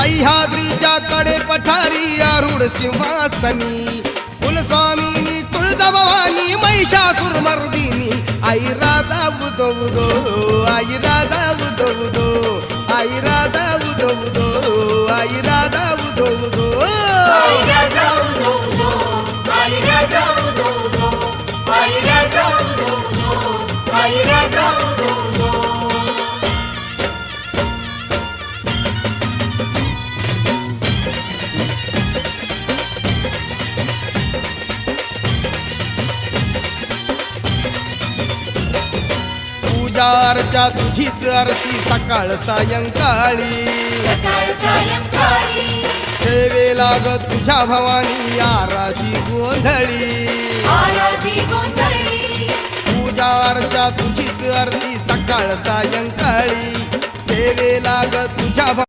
सह्याद्रीच्या कडे पठारी आरूढ सिंहासनी कुलस्वामिनी तुळजाभवानी महिषासुरमर्दिनी आई राजा उदो उदो आई राजा उदो उदो आई राजा उदो उदो आई राजा उदो उदो आई राजा उदो उदो आई राजा उदो उदो आई राजा उदो उदो आई राजा उदो उदो पूजा अर्चा तुझीच आरती सकाळ सायंकाळी सकाळ सायंकाळी सेवेला ग तुझ्या भवानी आराधी गोंधळी आराधी गोंधळी पूजा अर्चा तुझीच आरती सकाळ सायंकाळी सेवेला ग तुझ्या